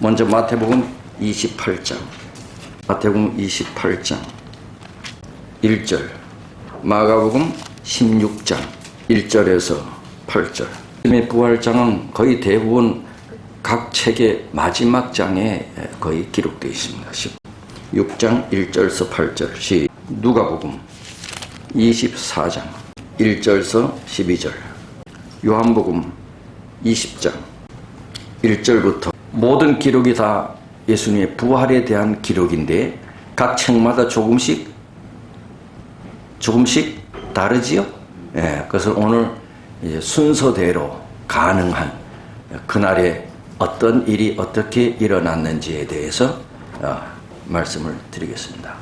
먼저 마태복음 28장, 마태복음 28장 1절, 마가복음 16장 1절에서 8절. 예수님의 부활장은 거의 대부분 각 책의 마지막 장에 거의 기록되어 있습니다. 6장 1절에서 8절. 누가복음 24장 1절에서 12절. 요한복음 20장 1절부터. 모든 기록이 다 예수님의 부활에 대한 기록인데 각 책마다 조금씩 다르지요? 그래서 오늘 이제 순서대로 가능한 그날에 어떤 일이 어떻게 일어났는지에 대해서 말씀을 드리겠습니다.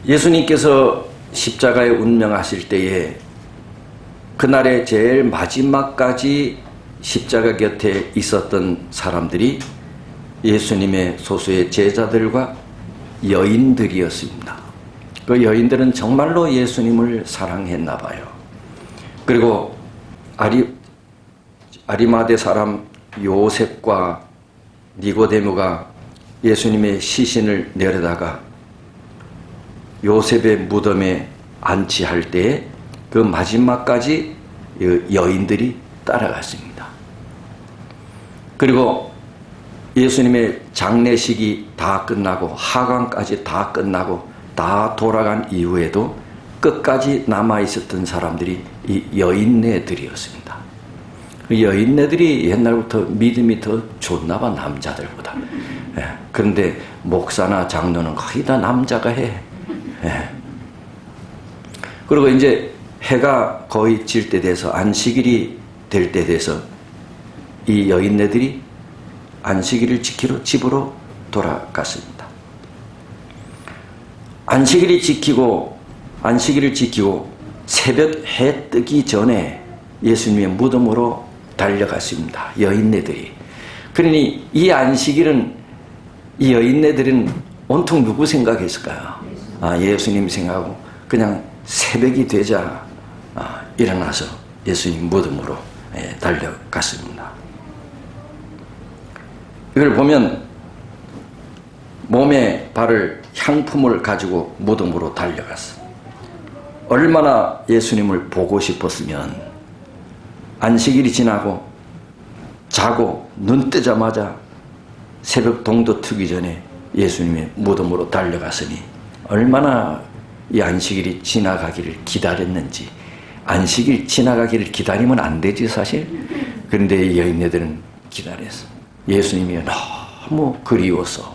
예수님께서 십자가에 운명하실 때에 그날의 제일 마지막까지 십자가 곁에 있었던 사람들이 예수님의 소수의 제자들과 여인들이었습니다. 그 여인들은 정말로 예수님을 사랑했나 봐요. 그리고 아리마대 사람 요셉과 니고데모가 예수님의 시신을 내려다가 요셉의 무덤에 안치할 때에 그 마지막까지 여인들이 따라갔습니다. 그리고 예수님의 장례식이 다 끝나고 하강까지 다 끝나고 다 돌아간 이후에도 끝까지 남아있었던 사람들이 이 여인네들이었습니다. 그 여인네들이 옛날부터 믿음이 더 좋나 봐, 남자들보다. 그런데 목사나 장로는 거의 다 남자가 해. 그리고 이제 해가 거의 질 때 돼서 안식일이 될 때 돼서 이 여인네들이 안식일을 지키러 집으로 돌아갔습니다. 안식일을 지키고 새벽 해 뜨기 전에 예수님의 무덤으로 달려갔습니다. 여인네들이. 그러니 이 안식일은, 이 여인네들은 온통 누구 생각했을까요? 예수님 생각하고 그냥 새벽이 되자 일어나서 예수님 무덤으로 달려갔습니다. 이걸 보면 몸에 바를 향품을 가지고 무덤으로 달려갔어. 얼마나 예수님을 보고 싶었으면 안식일이 지나고 자고 눈 뜨자마자 새벽 동도 트기 전에 예수님의 무덤으로 달려갔으니 얼마나 이 안식일이 지나가기를 기다렸는지. 안식일 지나가기를 기다리면 안 되지 사실. 그런데 이 여인네들은 기다렸어. 예수님이 너무 그리워서.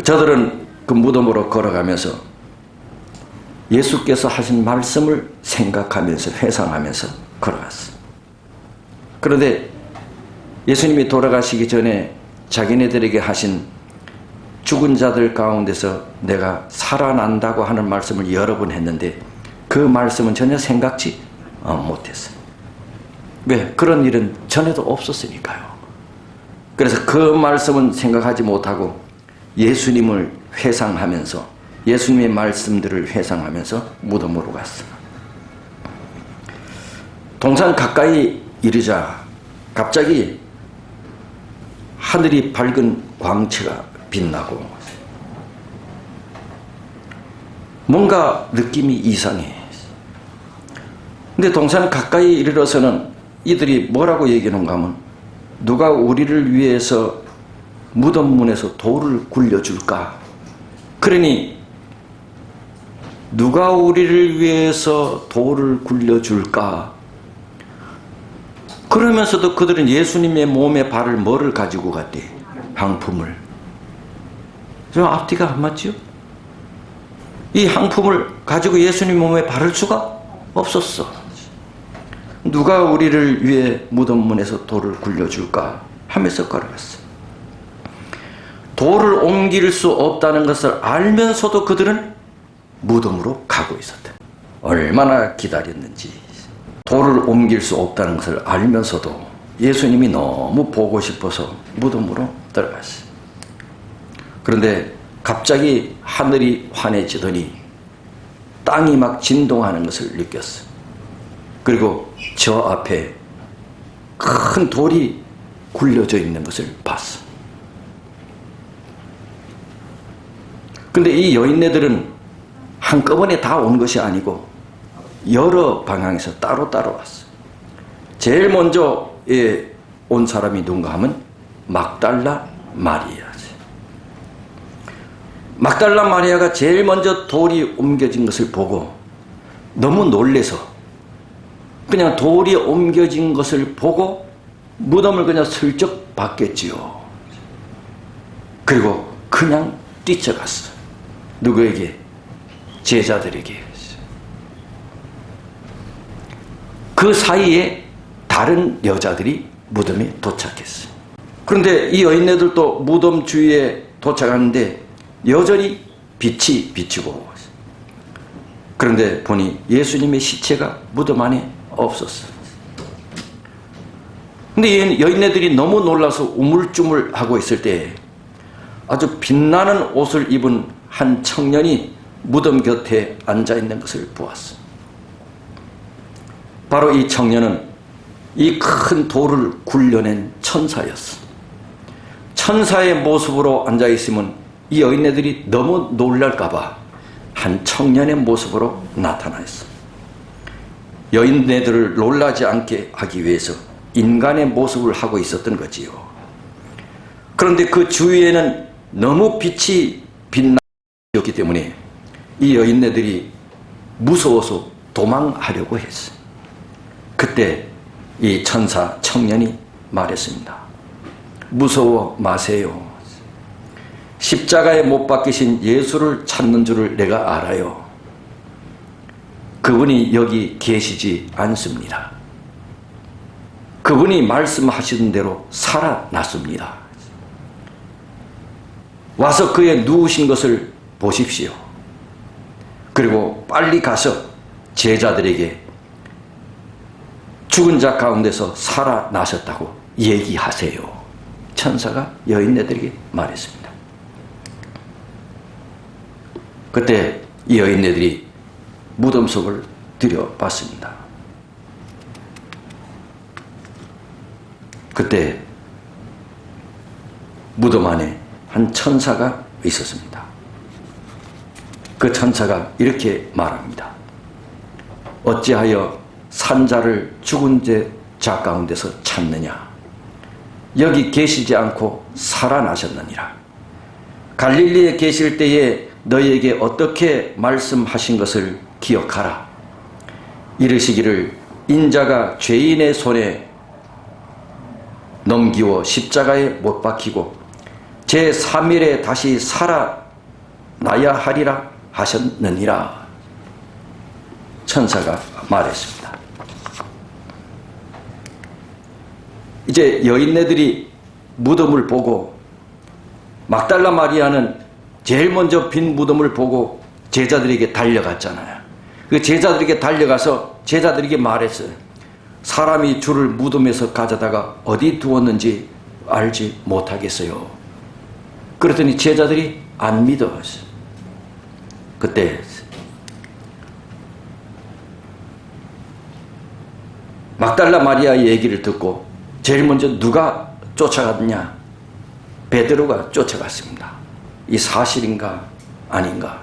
저들은 그 무덤으로 걸어가면서 예수께서 하신 말씀을 생각하면서 회상하면서 걸어갔어. 그런데 예수님이 돌아가시기 전에 자기네들에게 하신 죽은 자들 가운데서 내가 살아난다고 하는 말씀을 여러 번 했는데 그 말씀은 전혀 생각지 못했어요. 왜? 그런 일은 전에도 없었으니까요. 그래서 그 말씀은 생각하지 못하고 예수님을 회상하면서, 예수님의 말씀들을 회상하면서 무덤으로 갔어. 동산 가까이 이르자 갑자기 하늘이 밝은 광채가 빛나고 뭔가 느낌이 이상해. 근데 동산 가까이 이르러서는 이들이 뭐라고 얘기하는가 하면 누가 우리를 위해서 무덤 문에서 돌을 굴려줄까? 그러니 누가 우리를 위해서 돌을 굴려줄까? 그러면서도 그들은 예수님의 몸에 바를 뭐를 가지고 갔대? 향품을. 저 앞뒤가 안 맞죠? 이 향품을 가지고 예수님 몸에 바를 수가 없었어. 누가 우리를 위해 무덤 문에서 돌을 굴려줄까? 하면서 걸어갔어. 돌을 옮길 수 없다는 것을 알면서도 그들은 무덤으로 가고 있었다. 얼마나 기다렸는지. 돌을 옮길 수 없다는 것을 알면서도 예수님이 너무 보고 싶어서 무덤으로 들어갔어요. 그런데 갑자기 하늘이 환해지더니 땅이 막 진동하는 것을 느꼈어요. 그리고 저 앞에 큰 돌이 굴려져 있는 것을 봤어. 근데 이 여인네들은 한꺼번에 다 온 것이 아니고 여러 방향에서 따로따로 왔어. 제일 먼저 온 사람이 누군가 하면 막달라 마리아지. 막달라 마리아가 제일 먼저 돌이 옮겨진 것을 보고 너무 놀래서 그냥 돌이 옮겨진 것을 보고 무덤을 그냥 슬쩍 봤겠지요. 그리고 그냥 뛰쳐갔어. 누구에게? 제자들에게. 그 사이에 다른 여자들이 무덤에 도착했어. 그런데 이 여인네들도 무덤 주위에 도착하는데 여전히 빛이 비치고, 그런데 보니 예수님의 시체가 무덤 안에 없었어. 근데 여인네들이 너무 놀라서 우물쭈물하고 있을 때 아주 빛나는 옷을 입은 한 청년이 무덤 곁에 앉아있는 것을 보았어. 바로 이 청년은 이 큰 돌을 굴려낸 천사였어. 천사의 모습으로 앉아있으면 이 여인네들이 너무 놀랄까봐 한 청년의 모습으로 나타나있어. 여인네들을 놀라지 않게 하기 위해서 인간의 모습을 하고 있었던 거지요. 그런데 그 주위에는 너무 빛이 빛나기 때문에 이 여인네들이 무서워서 도망하려고 했어. 그때 이 천사 청년이 말했습니다. 무서워 마세요. 십자가에 못 박히신 예수를 찾는 줄을 내가 알아요. 그분이 여기 계시지 않습니다. 그분이 말씀하시는 대로 살아났습니다. 와서 그의 누우신 것을 보십시오. 그리고 빨리 가서 제자들에게 죽은 자 가운데서 살아나셨다고 얘기하세요. 천사가 여인네들에게 말했습니다. 그때 이 여인네들이 무덤 속을 들여봤습니다. 그때 무덤 안에 한 천사가 있었습니다. 그 천사가 이렇게 말합니다. 어찌하여 산자를 죽은 자 가운데서 찾느냐? 여기 계시지 않고 살아나셨느니라. 갈릴리에 계실 때에 너희에게 어떻게 말씀하신 것을 기억하라. 이르시기를 인자가 죄인의 손에 넘기워 십자가에 못 박히고 제3일에 다시 살아나야 하리라 하셨느니라. 천사가 말했습니다. 이제 여인네들이 무덤을 보고 막달라 마리아는 제일 먼저 빈 무덤을 보고 제자들에게 달려갔잖아요. 그 제자들에게 달려가서 제자들에게 말했어요. 사람이 주를 무덤에서 가져다가 어디 두었는지 알지 못하겠어요. 그랬더니 제자들이 안 믿었어요. 그때 막달라 마리아의 얘기를 듣고 제일 먼저 누가 쫓아갔느냐? 베드로가 쫓아갔습니다. 이 사실인가 아닌가?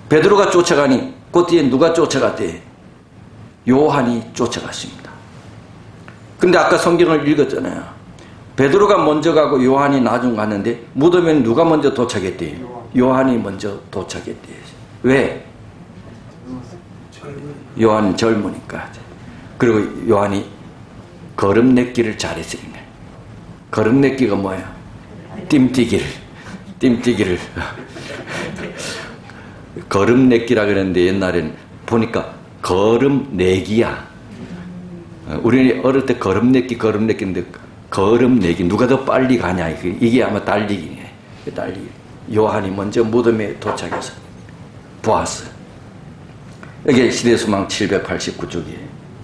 베드로가 쫓아가니 그 뒤에 누가 쫓아갔대? 요한이 쫓아갔습니다. 근데 아까 성경을 읽었잖아요. 베드로가 먼저 가고 요한이 나중 갔는데 무덤에는 누가 먼저 도착했대? 요한이 먼저 도착했대. 왜? 요한은 젊으니까. 그리고 요한이 걸음 냈기를 잘했으니까. 걸음 냈기가 뭐야? 띵뛰기를 걸음 냈기라 그랬는데 옛날에는 보니까 걸음 내기야. 우리는 어릴 때 걸음 냈기인데 걸음 내기 누가 더 빨리 가냐 이게 아마 달리기네. 달리기. 요한이 먼저 무덤에 도착해서 보았어. 여기 시대수망 789쪽에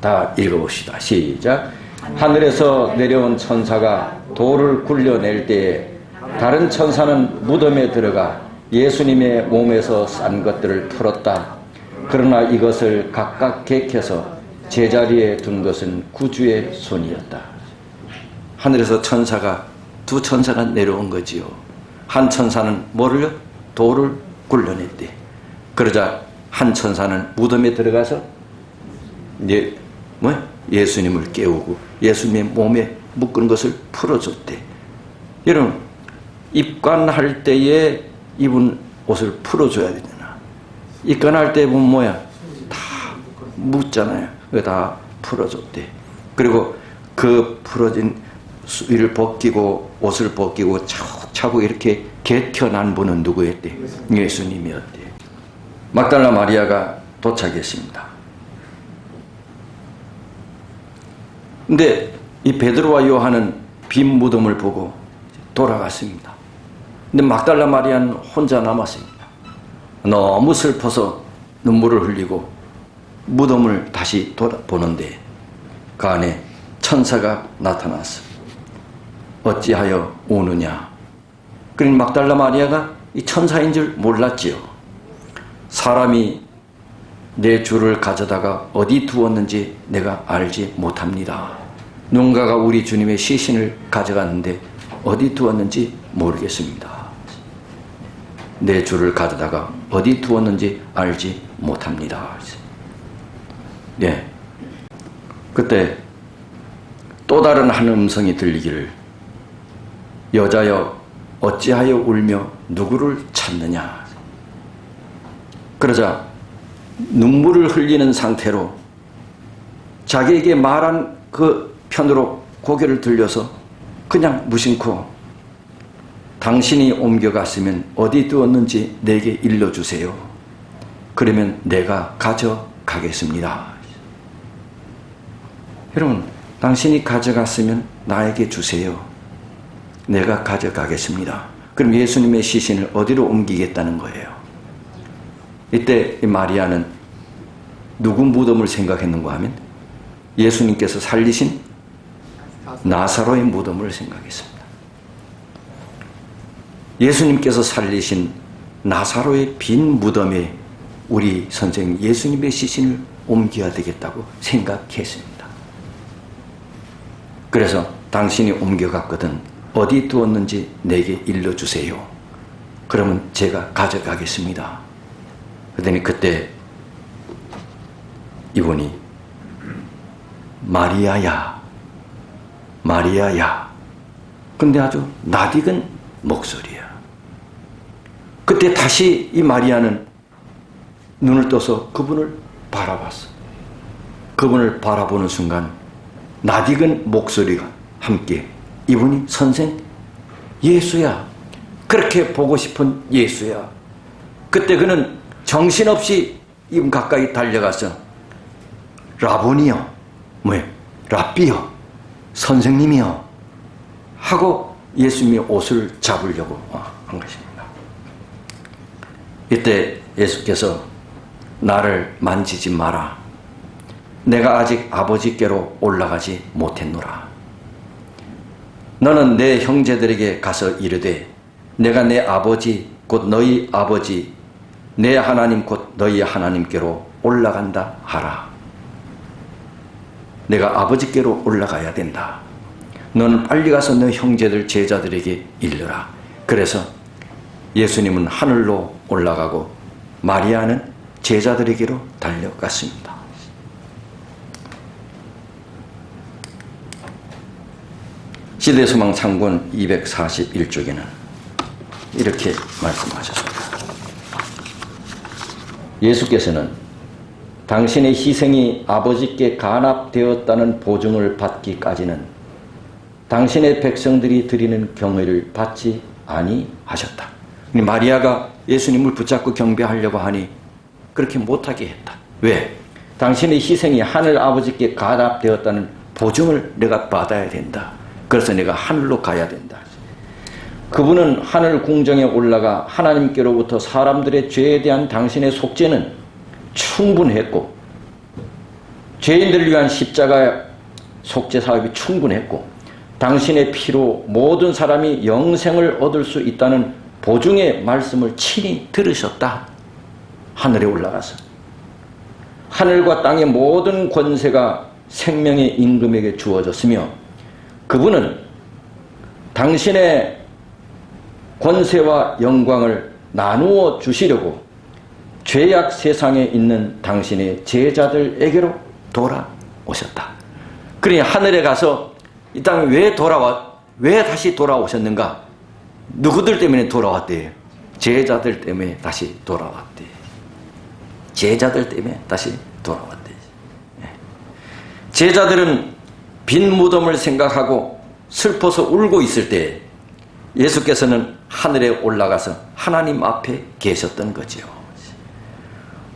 다 읽어봅시다. 시작. 하늘에서 내려온 천사가 돌을 굴려낼 때에 다른 천사는 무덤에 들어가 예수님의 몸에서 싼 것들을 풀었다. 그러나 이것을 각각 객해서 제자리에 둔 것은 구주의 손이었다. 하늘에서 두 천사가 내려온 거지요. 한 천사는 뭐를요? 돌을 굴러냈대. 그러자 한 천사는 무덤에 들어가서 예수님을 깨우고 예수님의 몸에 묶은 것을 풀어줬대. 여러분, 입관할 때에 입은 옷을 풀어줘야 되잖아. 입관할 때 보면 뭐야? 다 묶잖아요. 그거 다 풀어줬대. 그리고 그 풀어진 수의를 벗기고 옷을 벗기고 차곡차곡 이렇게 개켜난 분은 누구였대? 예수님이었대. 막달라 마리아가 도착했습니다. 근데 이 베드로와 요한은 빈 무덤을 보고 돌아갔습니다. 근데 막달라 마리아는 혼자 남았습니다. 너무 슬퍼서 눈물을 흘리고 무덤을 다시 돌아보는데 그 안에 천사가 나타났어. 어찌하여 우느냐? 그러니 막달라 마리아가 이 천사인 줄 몰랐지요. 사람이 내 주를 가져다가 어디 두었는지 내가 알지 못합니다. 누군가가 우리 주님의 시신을 가져갔는데 어디 두었는지 모르겠습니다. 내 주를 가져다가 어디 두었는지 알지 못합니다. 예. 그때 또 다른 한 음성이 들리기를, 여자여 어찌하여 울며 누구를 찾느냐. 그러자 눈물을 흘리는 상태로 자기에게 말한 그 편으로 고개를 들려서 그냥 무심코, 당신이 옮겨갔으면 어디 두었는지 내게 일러주세요. 그러면 내가 가져가겠습니다. 여러분, 당신이 가져갔으면 나에게 주세요. 내가 가져가겠습니다. 그럼 예수님의 시신을 어디로 옮기겠다는 거예요. 이때 마리아는 누구 무덤을 생각했는가 하면 예수님께서 살리신 나사로의 무덤을 생각했습니다. 예수님께서 살리신 나사로의 빈 무덤에 우리 선생 예수님의 시신을 옮겨야 되겠다고 생각했습니다. 그래서 당신이 옮겨갔거든 어디 두었는지 내게 일러주세요. 그러면 제가 가져가겠습니다. 그랬더니 그때 이분이 마리아야, 마리아야. 근데 아주 낯익은 목소리야. 그때 다시 이 마리아는 눈을 떠서 그분을 바라봤어. 그분을 바라보는 순간 낯익은 목소리가 함께, 이분이 선생 예수야. 그렇게 보고 싶은 예수야. 그때 그는 정신없이 이분 가까이 달려가서 라보니요, 랍비요, 선생님이요 하고 예수님의 옷을 잡으려고 한 것입니다. 이때 예수께서 나를 만지지 마라. 내가 아직 아버지께로 올라가지 못했노라. 너는 내 형제들에게 가서 이르되 내가 내 아버지 곧 너희 아버지 내 하나님 곧 너희 하나님께로 올라간다 하라. 내가 아버지께로 올라가야 된다. 너는 빨리 가서 너 형제들 제자들에게 일러라. 그래서 예수님은 하늘로 올라가고 마리아는 제자들에게로 달려갔습니다. 시대소망 창권 241쪽에는 이렇게 말씀하셨습니다. 예수께서는 당신의 희생이 아버지께 간합되었다는 보증을 받기까지는 당신의 백성들이 드리는 경외를 받지 아니하셨다. 마리아가 예수님을 붙잡고 경배하려고 하니 그렇게 못하게 했다. 왜? 당신의 희생이 하늘 아버지께 간합되었다는 보증을 내가 받아야 된다. 그래서 내가 하늘로 가야 된다. 그분은 하늘 궁정에 올라가 하나님께로부터 사람들의 죄에 대한 당신의 속죄는 충분했고 죄인들을 위한 십자가 속죄 사업이 충분했고 당신의 피로 모든 사람이 영생을 얻을 수 있다는 보증의 말씀을 친히 들으셨다. 하늘에 올라가서 하늘과 땅의 모든 권세가 생명의 임금에게 주어졌으며 그분은 당신의 권세와 영광을 나누어 주시려고 죄악 세상에 있는 당신의 제자들에게로 돌아오셨다. 그러니 하늘에 가서 이 땅에 왜 다시 돌아오셨는가? 누구들 때문에 돌아왔대요? 제자들 때문에 다시 돌아왔대. 제자들 때문에 다시 돌아왔대. 제자들은 빈 무덤을 생각하고 슬퍼서 울고 있을 때 예수께서는 하늘에 올라가서 하나님 앞에 계셨던 거죠.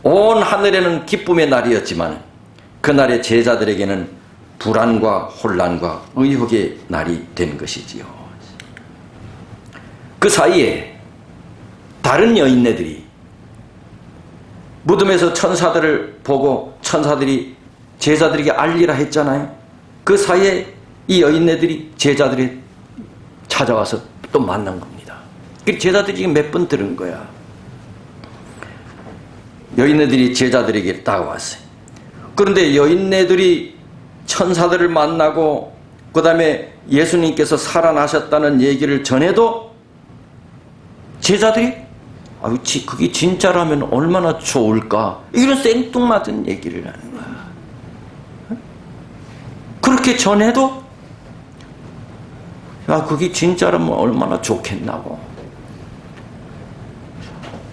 온 하늘에는 기쁨의 날이었지만 그날의 제자들에게는 불안과 혼란과 의혹의 날이 된 것이지요. 그 사이에 다른 여인네들이 무덤에서 천사들을 보고 천사들이 제자들에게 알리라 했잖아요. 그 사이에 이 여인네들이 제자들이 찾아와서 또 만난 겁니다. 제자들이 몇 번 들은 거야. 여인네들이 제자들에게 다가왔어요. 그런데 여인네들이 천사들을 만나고 그 다음에 예수님께서 살아나셨다는 얘기를 전해도 제자들이 그게 진짜라면 얼마나 좋을까, 이런 생뚱맞은 얘기를 하는 거야. 그렇게 전해도 그게 진짜라면 얼마나 좋겠나고.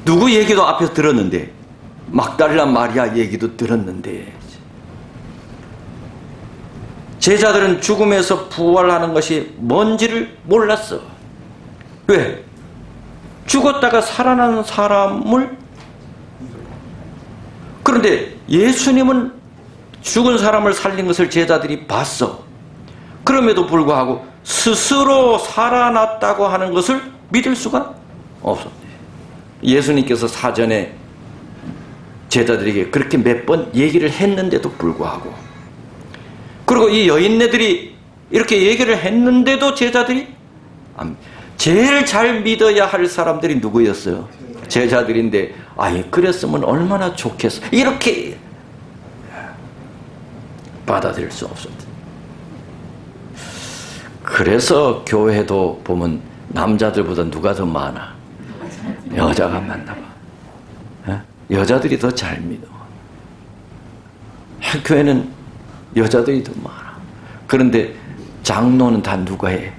누구 얘기도 앞에서 들었는데, 막달라 마리아 얘기도 들었는데, 제자들은 죽음에서 부활하는 것이 뭔지를 몰랐어. 왜? 죽었다가 살아나는 사람을, 그런데 예수님은 죽은 사람을 살린 것을 제자들이 봤어. 그럼에도 불구하고 스스로 살아났다고 하는 것을 믿을 수가 없었대. 예수님께서 사전에 제자들에게 그렇게 몇 번 얘기를 했는데도 불구하고, 그리고 이 여인네들이 이렇게 얘기를 했는데도 제자들이 제일 잘 믿어야 할 사람들이 누구였어요? 제자들인데, 그랬으면 얼마나 좋겠어, 이렇게 받아들일 수 없었다. 그래서 교회도 보면 남자들보다 누가 더 많아? 여자가 많나 봐. 여자들이 더 잘 믿어. 교회는 여자들이 더 많아. 그런데 장로는 다 누가 해?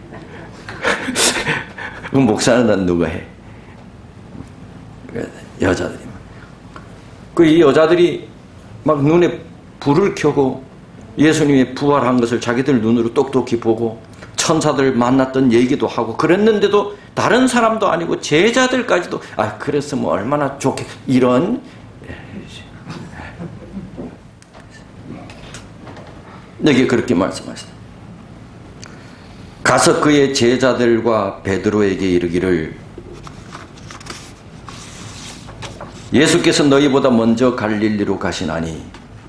목사는 다 누가 해? 여자들이. 이 여자들이 막 눈에 불을 켜고 예수님이 부활한 것을 자기들 눈으로 똑똑히 보고 천사들 만났던 얘기도 하고 그랬는데도 다른 사람도 아니고 제자들까지도 그랬으면 얼마나 좋겠, 이런. 여기 그렇게 말씀하시다. 가서 그의 제자들과 베드로에게 이르기를, 예수께서 너희보다 먼저 갈릴리로 가시나니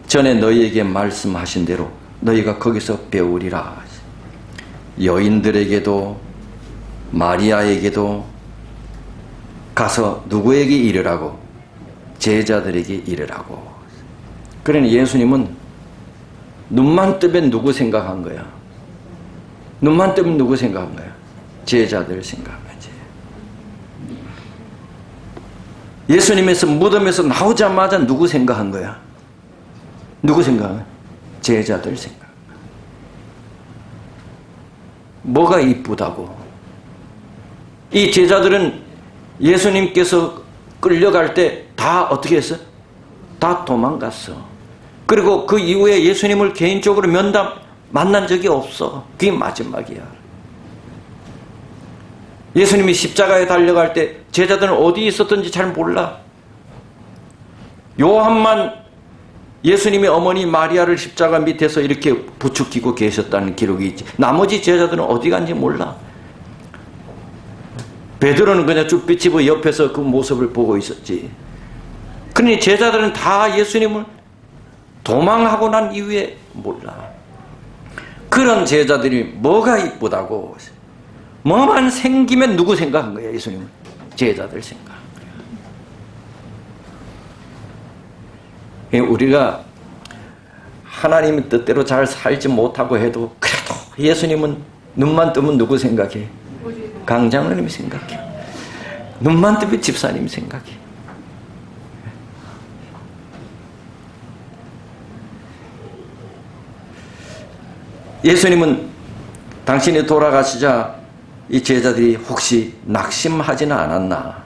전에 너희에게 말씀하신 대로 너희가 거기서 배우리라. 여인들에게도 마리아에게도 가서 누구에게 이르라고? 제자들에게 이르라고. 그러니 예수님은 눈만 뜨면 누구 생각한 거야? 눈만 뜨면 누구 생각한 거야? 제자들 생각한 거지. 예수님에서 무덤에서 나오자마자 누구 생각한 거야? 누구 생각한 거야? 제자들 생각. 뭐가 이쁘다고? 이 제자들은 예수님께서 끌려갈 때 다 어떻게 했어? 다 도망갔어. 그리고 그 이후에 예수님을 개인적으로 만난 적이 없어. 그게 마지막이야. 예수님이 십자가에 달려갈 때 제자들은 어디 있었던지 잘 몰라. 요한만 예수님의 어머니 마리아를 십자가 밑에서 이렇게 부축히고 계셨다는 기록이 있지. 나머지 제자들은 어디 간지 몰라. 베드로는 그냥 쭉 삐치고 옆에서 그 모습을 보고 있었지. 그러니 제자들은 다 예수님을 도망하고 난 이후에 몰라. 그런 제자들이 뭐가 이쁘다고, 뭐만 생기면 누구 생각한 거야? 예수님은 제자들 생각. 우리가 하나님의 뜻대로 잘 살지 못하고 해도 그래도 예수님은 눈만 뜨면 누구 생각해? 강장로님 생각해. 눈만 뜨면 집사님 생각해. 예수님은 당신이 돌아가시자 이 제자들이 혹시 낙심하지는 않았나?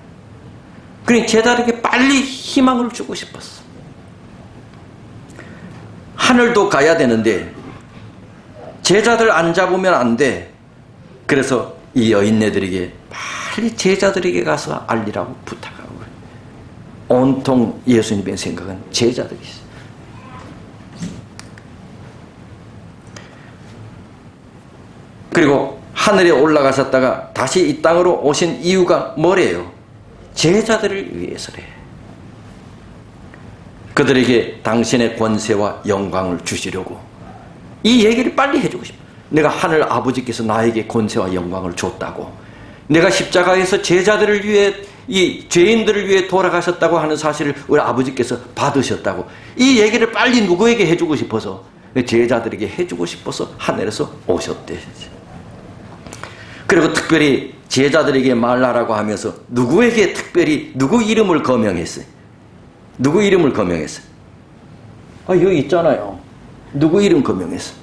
그러니 제자들에게 빨리 희망을 주고 싶었어. 하늘도 가야 되는데 제자들 안 잡으면 안 돼. 그래서 이 여인네들에게 빨리 제자들에게 가서 알리라고 부탁하고 그래. 온통 예수님의 생각은 제자들이 있어요. 그리고 하늘에 올라가셨다가 다시 이 땅으로 오신 이유가 뭐래요? 제자들을 위해서래. 그들에게 당신의 권세와 영광을 주시려고. 이 얘기를 빨리 해주고 싶어. 내가 하늘 아버지께서 나에게 권세와 영광을 줬다고. 내가 십자가에서 제자들을 위해, 이 죄인들을 위해 돌아가셨다고 하는 사실을 우리 아버지께서 받으셨다고. 이 얘기를 빨리 누구에게 해주고 싶어서, 제자들에게 해주고 싶어서 하늘에서 오셨대. 그리고 특별히 제자들에게 말하라고 하면서 누구에게 특별히 누구 이름을 거명했어요? 누구 이름을 거명했어요? 아, 여기 있잖아요. 누구 이름 거명했어요?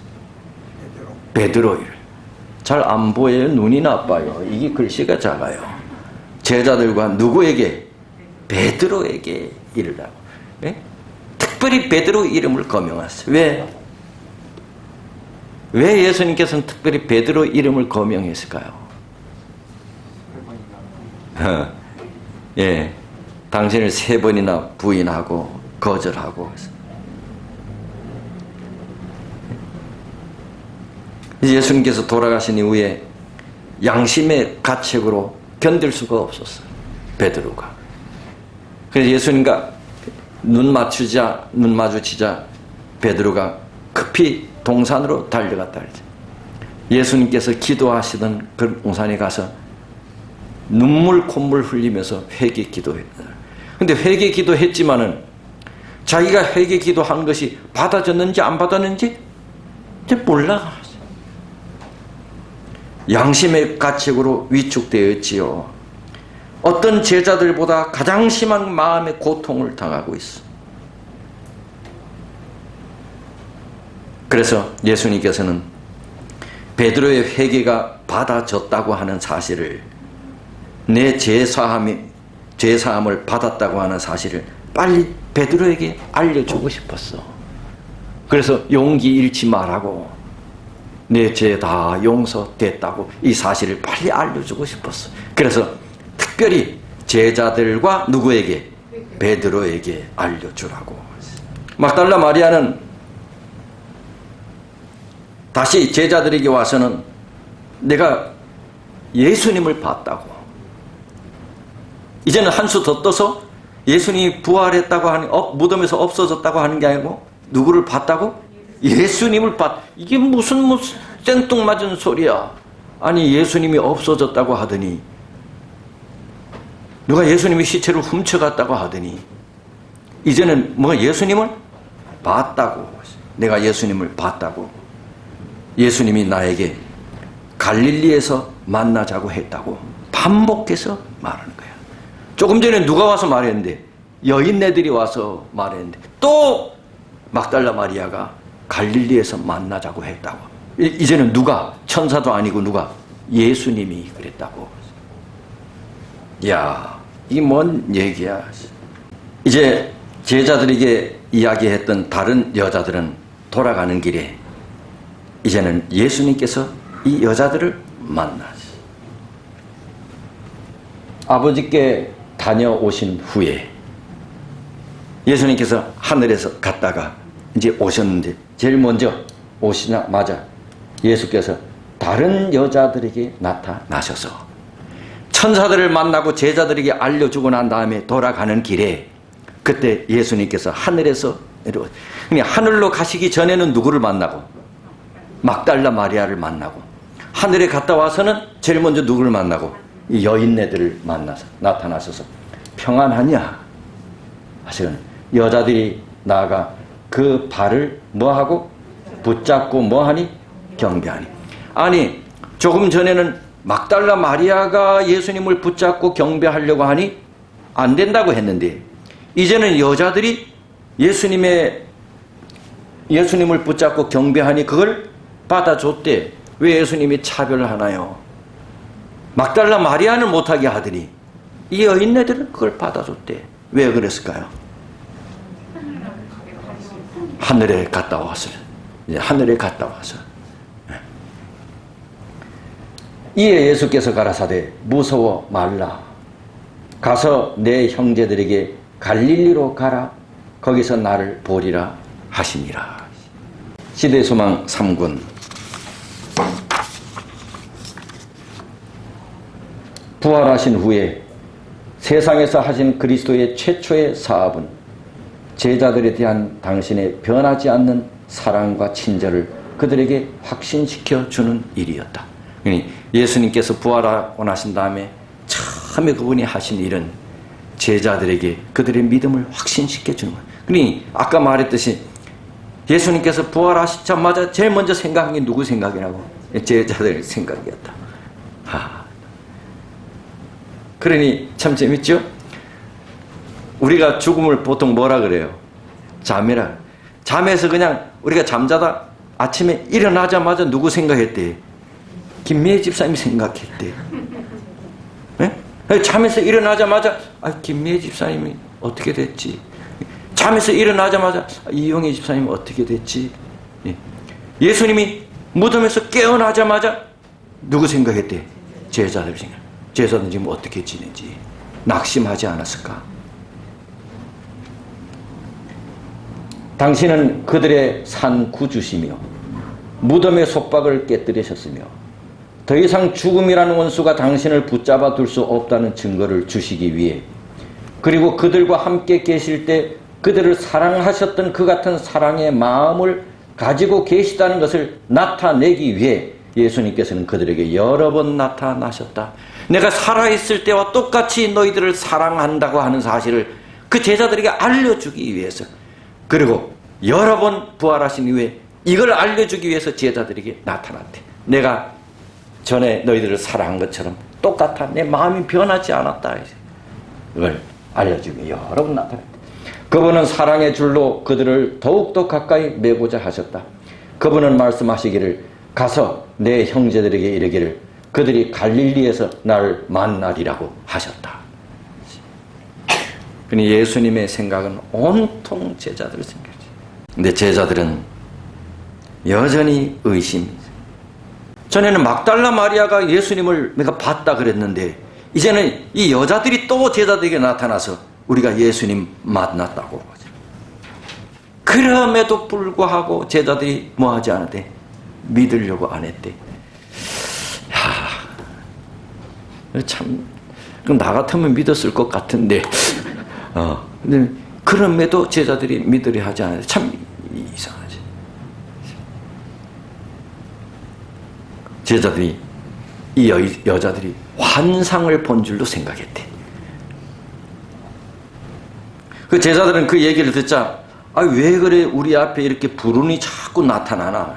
베드로 이름. 잘 안 보여요? 눈이 나빠요. 이게 글씨가 작아요. 제자들과 누구에게? 베드로에게 이르라고. 네? 특별히 베드로 이름을 거명했어요. 왜? 왜 예수님께서는 특별히 베드로 이름을 거명했을까요? 예, 당신을 3번이나 부인하고 거절하고. 예수님께서 돌아가신 이후에 양심의 가책으로 견딜 수가 없었어요. 베드로가. 그래서 예수님과 눈 마주치자 베드로가 급히 동산으로 달려갔다 그러죠. 예수님께서 기도하시던 그 동산에 가서 눈물 콧물 흘리면서 회개 기도했다. 근데 회개 기도했지만은 자기가 회개 기도한 것이 받아졌는지 안 받았는지 이제 몰라. 양심의 가책으로 위축되었지요. 어떤 제자들보다 가장 심한 마음의 고통을 당하고 있어. 그래서 예수님께서는 베드로의 회개가 받아졌다고 하는 사실을, 내 죄사함을 받았다고 하는 사실을 빨리 베드로에게 알려주고 싶었어. 그래서 용기 잃지 말라고, 내 죄 다 용서됐다고 이 사실을 빨리 알려주고 싶었어. 그래서 특별히 제자들과 누구에게? 베드로에게 알려주라고. 막달라 마리아는 다시 제자들에게 와서는 내가 예수님을 봤다고. 이제는 한 수 더 떠서 예수님이 부활했다고 하는, 무덤에서 없어졌다고 하는 게 아니고 누구를 봤다고? 예수님을 이게 무슨 생뚱맞은 소리야. 아니, 예수님이 없어졌다고 하더니, 누가 예수님이 시체를 훔쳐갔다고 하더니, 이제는 뭐 예수님을 봤다고. 내가 예수님을 봤다고. 예수님이 나에게 갈릴리에서 만나자고 했다고 반복해서 말하는 거야. 조금 전에 누가 와서 말했는데? 여인네들이 와서 말했는데, 또 막달라 마리아가 갈릴리에서 만나자고 했다고. 이제는 누가? 천사도 아니고 누가? 예수님이 그랬다고. 야, 이게 뭔 얘기야. 이제 제자들에게 이야기했던 다른 여자들은 돌아가는 길에 이제는 예수님께서 이 여자들을 만나시. 아버지께 다녀오신 후에 예수님께서 하늘에서 갔다가 이제 오셨는데, 제일 먼저 오시자마자 예수께서 다른 여자들에게 나타나셔서 천사들을 만나고 제자들에게 알려주고 난 다음에 돌아가는 길에, 그때 예수님께서 하늘에서 내려오셨어요. 하늘로 가시기 전에는 누구를 만나고? 막달라 마리아를 만나고, 하늘에 갔다 와서는 제일 먼저 누구를 만나고? 이 여인네들을 만나서 나타나셔서 평안하냐 하시는, 여자들이 나아가 그 발을 뭐하고? 붙잡고 뭐하니? 경배하니. 아니, 조금 전에는 막달라 마리아가 예수님을 붙잡고 경배하려고 하니 안 된다고 했는데, 이제는 여자들이 예수님을 붙잡고 경배하니 그걸 받아줬대. 왜 예수님이 차별하나요? 막달라 마리아는 못하게 하더니 이 여인네들은 그걸 받아줬대. 왜 그랬을까요? 하늘에 갔다 와서. 하늘에 갔다 와서. 이에 예수께서 가라사대 무서워 말라. 가서 내 형제들에게 갈릴리로 가라. 거기서 나를 보리라 하시니라. 시대소망 3군. 부활하신 후에 세상에서 하신 그리스도의 최초의 사업은 제자들에 대한 당신의 변하지 않는 사랑과 친절을 그들에게 확신시켜 주는 일이었다. 예수님께서 부활하고 나신 다음에 처음에 그분이 하신 일은 제자들에게 그들의 믿음을 확신시켜 주는 거예요. 그러니 아까 말했듯이 예수님께서 부활하시자마자 제일 먼저 생각한 게 누구 생각이라고? 제자들 생각이었다. 그러니 참 재밌죠? 우리가 죽음을 보통 뭐라 그래요? 잠이라. 잠에서 그냥 우리가 잠자다 아침에 일어나자마자 누구 생각했대? 김미애 집사님이 생각했대. 네? 잠에서 일어나자마자 김미애 집사님이 어떻게 됐지? 잠에서 일어나자마자 이용희 집사님이 어떻게 됐지? 예수님이 무덤에서 깨어나자마자 누구 생각했대? 제자들 생각. 제자들은 지금 어떻게 지내지? 낙심하지 않았을까? 당신은 그들의 산 구주시며 무덤의 속박을 깨뜨리셨으며 더 이상 죽음이라는 원수가 당신을 붙잡아 둘 수 없다는 증거를 주시기 위해, 그리고 그들과 함께 계실 때 그들을 사랑하셨던 그 같은 사랑의 마음을 가지고 계시다는 것을 나타내기 위해 예수님께서는 그들에게 여러 번 나타나셨다. 내가 살아있을 때와 똑같이 너희들을 사랑한다고 하는 사실을 그 제자들에게 알려주기 위해서, 그리고 여러 번 부활하신 이후에 이걸 알려주기 위해서 제자들에게 나타났대. 내가 전에 너희들을 사랑한 것처럼 똑같아. 내 마음이 변하지 않았다. 이걸 알려주기 위해 여러 번 나타났대. 그분은 사랑의 줄로 그들을 더욱더 가까이 매고자 하셨다. 그분은 말씀하시기를 가서 내 형제들에게 이르기를 그들이 갈릴리에서 나를 만나리라고 하셨다. 그러니 예수님의 생각은 온통 제자들 생각이지. 근데 제자들은 여전히 의심이죠. 전에는 막달라 마리아가 예수님을 내가 봤다 그랬는데 이제는 이 여자들이 또 제자들에게 나타나서 우리가 예수님 만났다고 하죠. 그럼에도 불구하고 제자들이 뭐 하지 않았대? 믿으려고 안 했대. 참, 그럼 나 같으면 믿었을 것 같은데, 근데 그럼에도 제자들이 믿으려 하지 않아요. 참 이상하지. 제자들이, 이 여자들이 환상을 본 줄로 생각했대. 그 제자들은 그 얘기를 듣자, 왜 그래 우리 앞에 이렇게 불운이 자꾸 나타나나.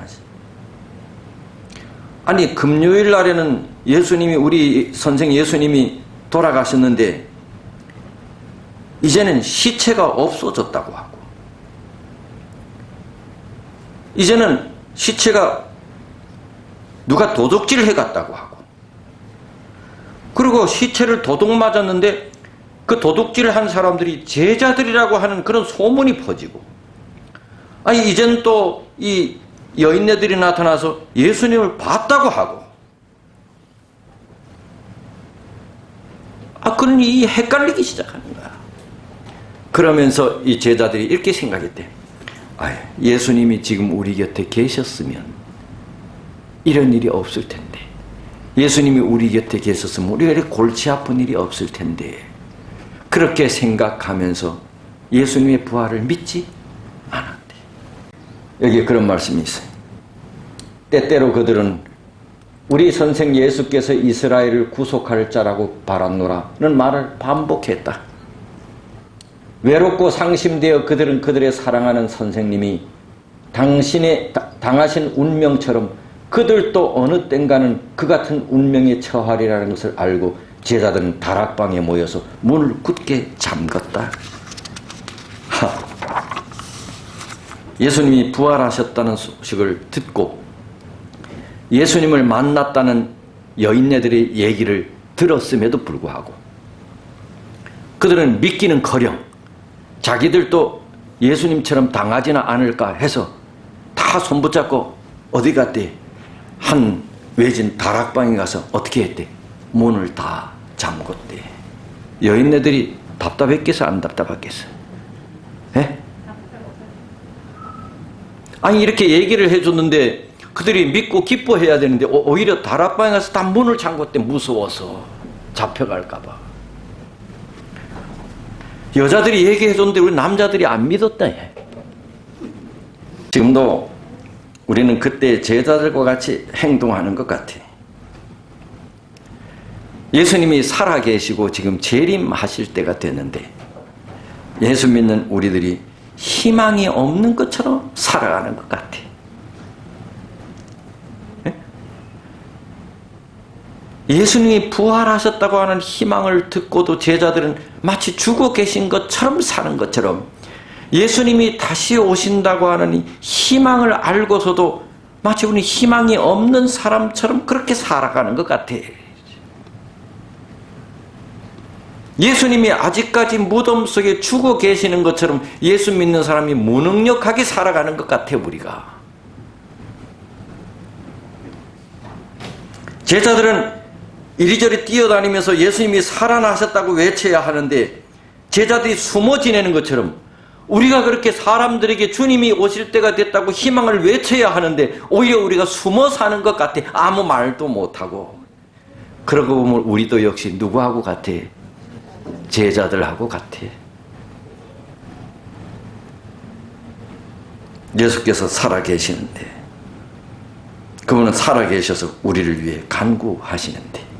아니, 금요일 날에는 예수님이, 우리 선생 예수님이 돌아가셨는데 이제는 시체가 없어졌다고 하고, 이제는 시체가 누가 도둑질 해갔다고 하고, 그리고 시체를 도둑 맞았는데 그 도둑질을 한 사람들이 제자들이라고 하는 그런 소문이 퍼지고, 아니 이제는 또 이 여인네들이 나타나서 예수님을 봤다고 하고, 그러니 헷갈리기 시작하는 거야. 그러면서 이 제자들이 이렇게 생각했대. 예수님이 지금 우리 곁에 계셨으면 이런 일이 없을 텐데, 예수님이 우리 곁에 계셨으면 우리가 이렇게 골치 아픈 일이 없을 텐데, 그렇게 생각하면서 예수님의 부활을 믿지 않았대. 여기에 그런 말씀이 있어요. 때때로 그들은 우리 선생 예수께서 이스라엘을 구속할 자라고 바랐노라는 말을 반복했다. 외롭고 상심되어 그들은 그들의 사랑하는 선생님이 당하신 운명처럼 그들도 어느 땐가는 그 같은 운명에 처하리라는 것을 알고 제자들은 다락방에 모여서 문을 굳게 잠갔다. 예수님이 부활하셨다는 소식을 듣고 예수님을 만났다는 여인네들의 얘기를 들었음에도 불구하고 그들은 믿기는커녕 자기들도 예수님처럼 당하지는 않을까 해서 다 손붙잡고 어디 갔대? 한 외진 다락방에 가서 어떻게 했대? 문을 다 잠궜대. 여인네들이 답답했겠어? 안 답답했겠어? 예? 아니 이렇게 얘기를 해줬는데 그들이 믿고 기뻐해야 되는데 오히려 다락방에 가서 다 문을 잠궜대. 무서워서 잡혀갈까 봐. 여자들이 얘기해줬는데 우리 남자들이 안 믿었다. 지금도 우리는 그때 제자들과 같이 행동하는 것 같아. 예수님이 살아계시고 지금 재림하실 때가 됐는데 예수 믿는 우리들이 희망이 없는 것처럼 살아가는 것 같아. 예수님이 부활하셨다고 하는 희망을 듣고도 제자들은 마치 죽어 계신 것처럼 사는 것처럼 예수님이 다시 오신다고 하는 이 희망을 알고서도 마치 우리 희망이 없는 사람처럼 그렇게 살아가는 것 같아. 예수님이 아직까지 무덤 속에 죽어 계시는 것처럼 예수 믿는 사람이 무능력하게 살아가는 것 같아 우리가. 제자들은 이리저리 뛰어다니면서 예수님이 살아나셨다고 외쳐야 하는데 제자들이 숨어 지내는 것처럼 우리가 그렇게 사람들에게 주님이 오실 때가 됐다고 희망을 외쳐야 하는데 오히려 우리가 숨어 사는 것 같아. 아무 말도 못하고. 그러고 보면 우리도 역시 누구하고 같아? 제자들하고 같아. 예수께서 살아계시는데 그분은 살아계셔서 우리를 위해 간구하시는데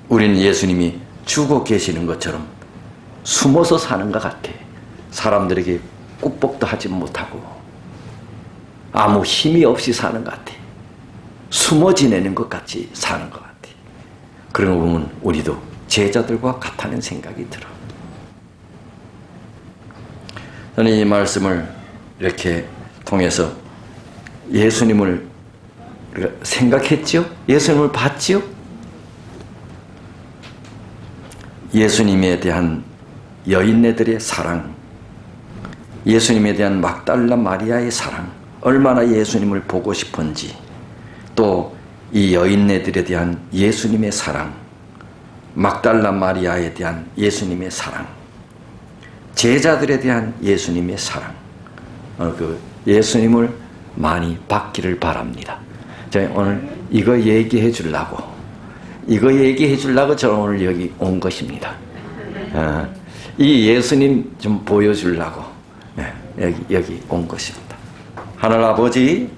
우리는 예수님이 죽어 계시는 것처럼 숨어서 사는 것 같아. 사람들에게 꾹뻑도 하지 못하고 아무 힘이 없이 사는 것 같아. 숨어 지내는 것 같이 사는 것 같아. 그런 거 보면 우리도 제자들과 같다는 생각이 들어. 저는 이 말씀을 이렇게 통해서 예수님을 우리가 생각했지요? 예수님을 봤지요? 예수님에 대한 여인네들의 사랑, 예수님에 대한 막달라 마리아의 사랑, 얼마나 예수님을 보고 싶은지, 또 이 여인네들에 대한 예수님의 사랑, 막달라 마리아에 대한 예수님의 사랑, 제자들에 대한 예수님의 사랑, 그 예수님을 많이 받기를 바랍니다. 제가 오늘 이거 얘기해 주려고 저는 오늘 여기 온 것입니다. 이 예수님 좀 보여주려고 여기 온 것입니다. 하늘 아버지,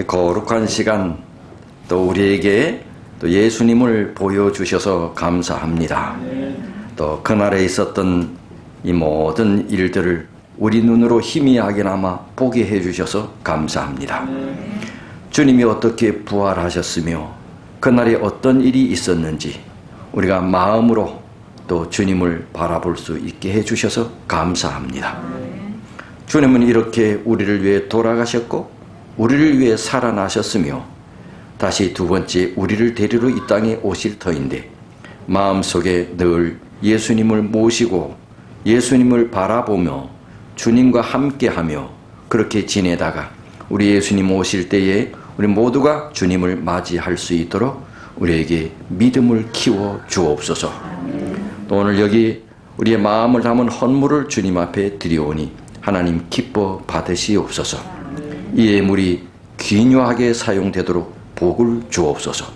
거룩한 시간 또 우리에게 또 예수님을 보여주셔서 감사합니다. 또 그날에 있었던 이 모든 일들을 우리 눈으로 희미하게나마 보게 해주셔서 감사합니다. 주님이 어떻게 부활하셨으며 그날에 어떤 일이 있었는지 우리가 마음으로 또 주님을 바라볼 수 있게 해주셔서 감사합니다. 주님은 이렇게 우리를 위해 돌아가셨고 우리를 위해 살아나셨으며 다시 두 번째 우리를 데리러 이 땅에 오실 터인데 마음속에 늘 예수님을 모시고 예수님을 바라보며 주님과 함께하며 그렇게 지내다가 우리 예수님 오실 때에 우리 모두가 주님을 맞이할 수 있도록 우리에게 믿음을 키워 주옵소서. 또 오늘 여기 우리의 마음을 담은 헌물을 주님 앞에 드리오니 하나님 기뻐 받으시옵소서. 이 예물이 귀중하게 사용되도록 복을 주옵소서.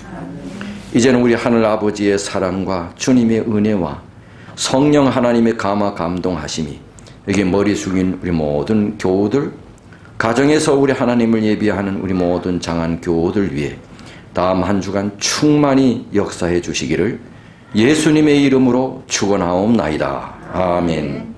이제는 우리 하늘 아버지의 사랑과 주님의 은혜와 성령 하나님의 감화 감동하심이 여기 머리 숙인 우리 모든 교우들, 가정에서 우리 하나님을 예비하는 우리 모든 장한 교우들 위해 다음 한 주간 충만히 역사해 주시기를 예수님의 이름으로 축원하옵나이다. 아멘.